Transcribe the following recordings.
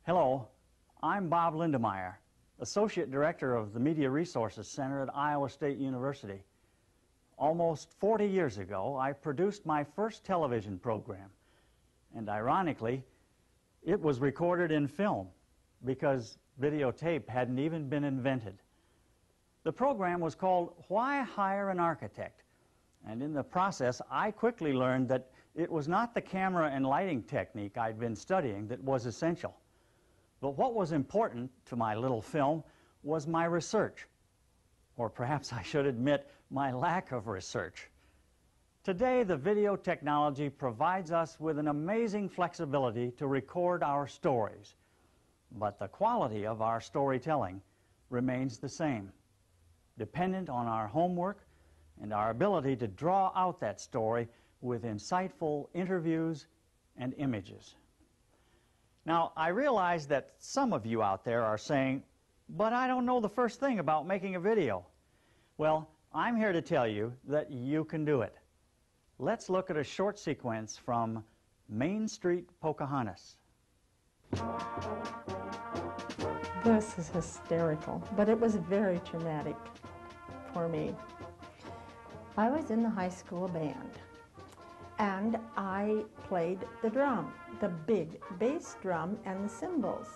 Hello, I'm Bob Lindemeyer, Associate Director of the Media Resources Center at Iowa State University. Almost 40 years ago, I produced my first television program, and ironically, it was recorded in film because videotape hadn't even been invented. The program was called Why Hire an Architect? And in the process, I quickly learned that it was not the camera and lighting technique I'd been studying that was essential. But what was important to my little film was my research, or perhaps I should admit, my lack of research. Today, the video technology provides us with an amazing flexibility to record our stories, but the quality of our storytelling remains the same, dependent on our homework and our ability to draw out that story with insightful interviews and images. Now, I realize that some of you out there are saying, but I don't know the first thing about making a video. Well, I'm here to tell you that you can do it. Let's look at a short sequence from Main Street, Pocahontas. This is hysterical, but it was very traumatic for me. I was in the high school band, and I played the drum, the big bass drum and the cymbals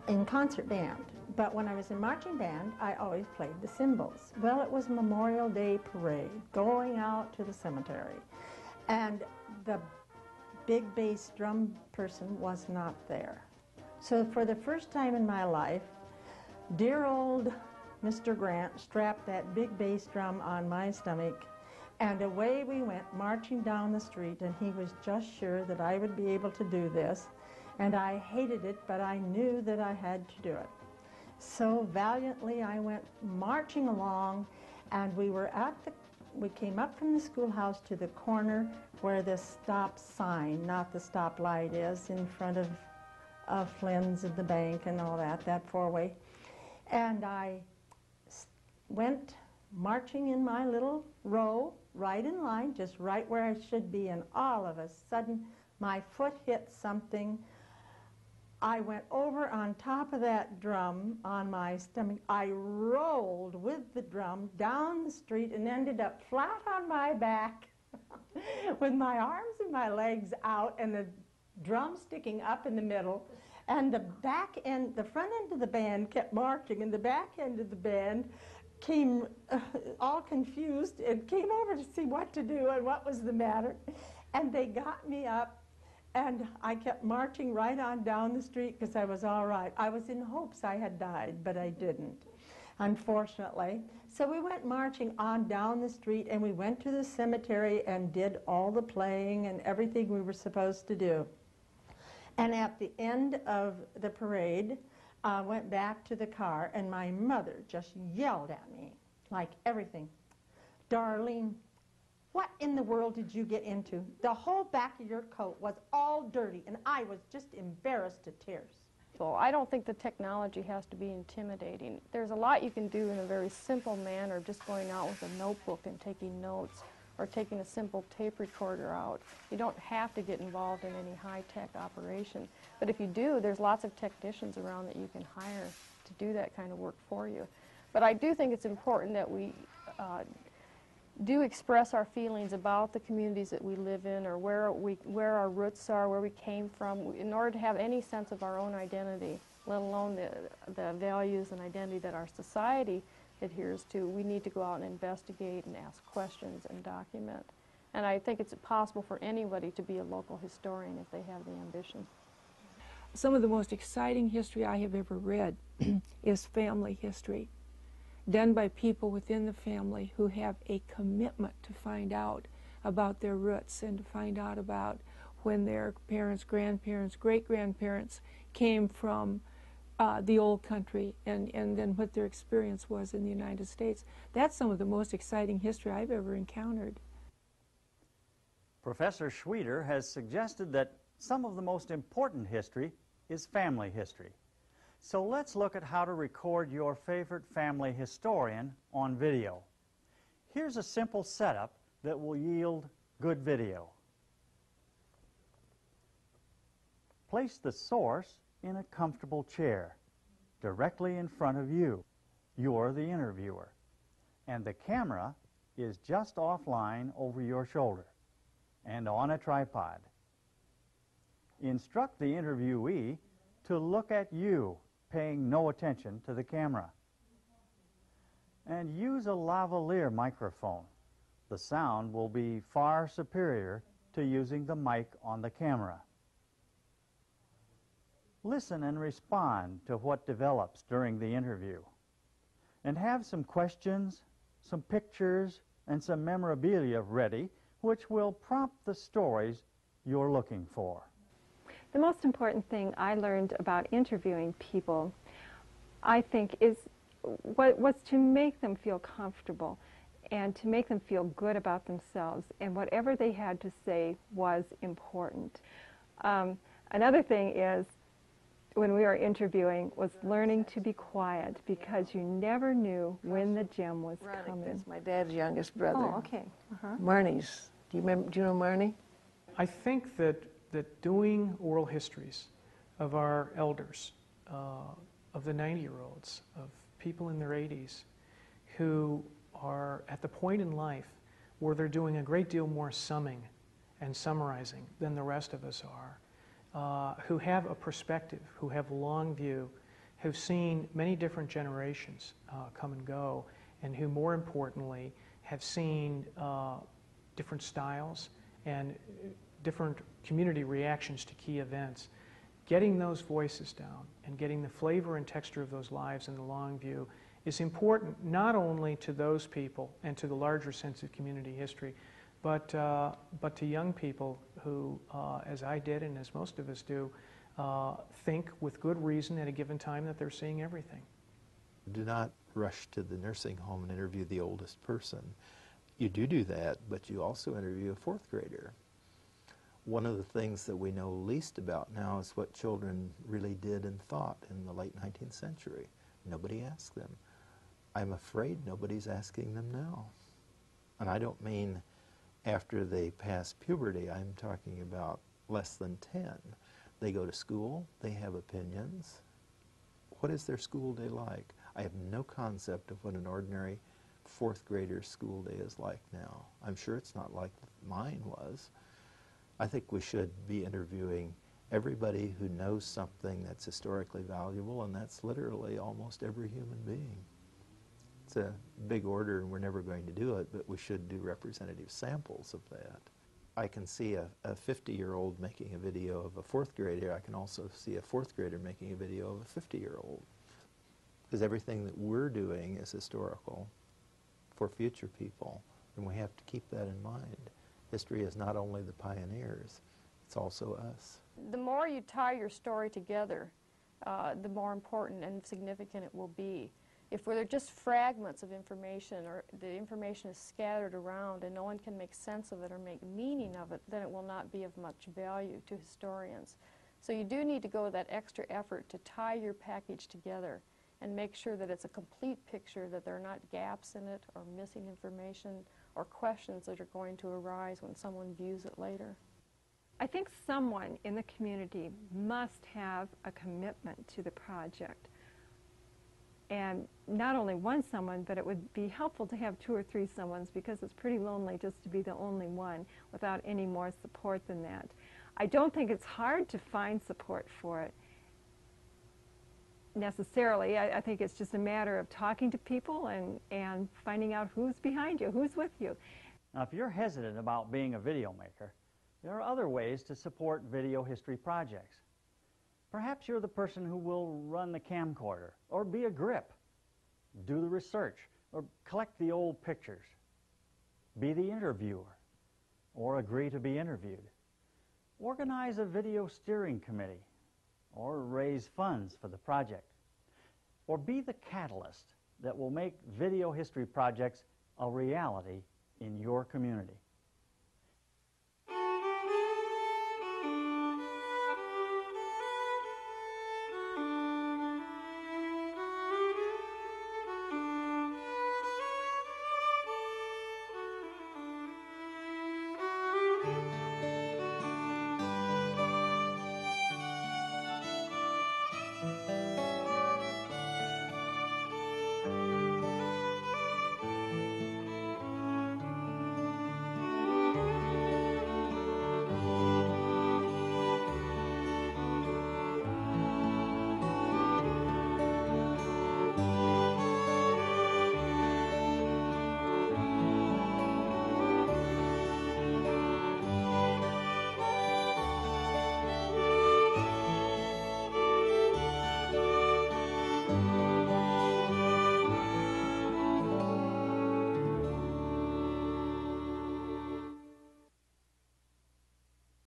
in concert band. But when I was in marching band, I always played the cymbals. Well, it was Memorial Day parade, going out to the cemetery. And the big bass drum person was not there. So for the first time in my life, dear old Mr. Grant strapped that big bass drum on my stomach, and away we went marching down the street, and he was just sure that I would be able to do this. And I hated it, but I knew that I had to do it. So valiantly I went marching along, and we came up from the schoolhouse to the corner where the stop sign, not the stop light, is in front of Flynn's and the bank and all that four-way. And I went marching in my little row, right in line, just right where I should be, and all of a sudden my foot hit something. I went over on top of that drum on my stomach. I rolled with the drum down the street and ended up flat on my back with my arms and my legs out and the drum sticking up in the middle. And the back end, the front end of the band kept marching, and the back end of the band came all confused and came over to see what to do and what was the matter. And they got me up, and I kept marching right on down the street because I was all right. I was in hopes I had died, but I didn't, unfortunately. So we went marching on down the street, and we went to the cemetery and did all the playing and everything we were supposed to do. And at the end of the parade, I went back to the car, and my mother just yelled at me, like everything. Darlene, what in the world did you get into? The whole back of your coat was all dirty, and I was just embarrassed to tears. So I don't think the technology has to be intimidating. There's a lot you can do in a very simple manner, just going out with a notebook and taking notes, or taking a simple tape recorder out. You don't have to get involved in any high-tech operation. But if you do, there's lots of technicians around that you can hire to do that kind of work for you. But I do think it's important that we do express our feelings about the communities that we live in, or where our roots are, where we came from, in order to have any sense of our own identity, let alone the values and identity that our society adheres to. We need to go out and investigate and ask questions and document. And I think it's possible for anybody to be a local historian if they have the ambition. Some of the most exciting history I have ever read is family history, done by people within the family who have a commitment to find out about their roots and to find out about when their parents, grandparents, great-grandparents came from the old country, and then what their experience was in the United States. That's some of the most exciting history I've ever encountered. Professor Schwieder has suggested that some of the most important history is family history. So let's look at how to record your favorite family historian on video. Here's a simple setup that will yield good video. Place the source in a comfortable chair directly in front of you. You're the interviewer, and the camera is just offline over your shoulder and on a tripod. Instruct the interviewee to look at you, paying no attention to the camera. And use a lavalier microphone. The sound will be far superior to using the mic on the camera. Listen and respond to what develops during the interview. And have some questions, some pictures, and some memorabilia ready, which will prompt the stories you're looking for. The most important thing I learned about interviewing people, I think, is was to make them feel comfortable and to make them feel good about themselves, and whatever they had to say was important. Another thing is, when we were interviewing, was learning to be quiet, because you never knew when the gem was coming. That's my dad's youngest brother. Oh, okay. Marnie's. Do you know Marnie? I think that doing oral histories of our elders, of the 90-year-olds, of people in their 80s, who are at the point in life where they're doing a great deal more summing and summarizing than the rest of us are, who have a perspective, who have a long view, who've seen many different generations come and go, and who, more importantly, have seen different styles and different community reactions to key events. Getting those voices down and getting the flavor and texture of those lives in the long view is important not only to those people and to the larger sense of community history, but to young people who, as I did and as most of us do, think with good reason at a given time that they're seeing everything. Do not rush to the nursing home and interview the oldest person. You do that, but you also interview a fourth grader. One of the things that we know least about now is what children really did and thought in the late 19th century. Nobody asked them. I'm afraid nobody's asking them now. And I don't mean after they pass puberty. I'm talking about less than 10. They go to school, they have opinions. What is their school day like? I have no concept of what an ordinary fourth grader's school day is like now. I'm sure it's not like mine was. I think we should be interviewing everybody who knows something that's historically valuable, and that's literally almost every human being. It's a big order, and we're never going to do it, but we should do representative samples of that. I can see a 50-year-old making a video of a fourth grader. I can also see a fourth grader making a video of a 50-year-old. Because everything that we're doing is historical for future people, and we have to keep that in mind. History is not only the pioneers, it's also us. The more you tie your story together, the more important and significant it will be. If they're just fragments of information, or the information is scattered around and no one can make sense of it or make meaning of it, then it will not be of much value to historians. So you do need to go that extra effort to tie your package together and make sure that it's a complete picture, that there are not gaps in it or missing information or questions that are going to arise when someone views it later. I think someone in the community must have a commitment to the project. And not only one someone, but it would be helpful to have 2 or 3 someones, because it's pretty lonely just to be the only one without any more support than that. I don't think it's hard to find support for it necessarily. I think it's just a matter of talking to people and finding out who's behind you, who's with you. Now, if you're hesitant about being a video maker, there are other ways to support video history projects. Perhaps you're the person who will run the camcorder, or be a grip, do the research, or collect the old pictures, be the interviewer, or agree to be interviewed, organize a video steering committee, or raise funds for the project, or be the catalyst that will make video history projects a reality in your community.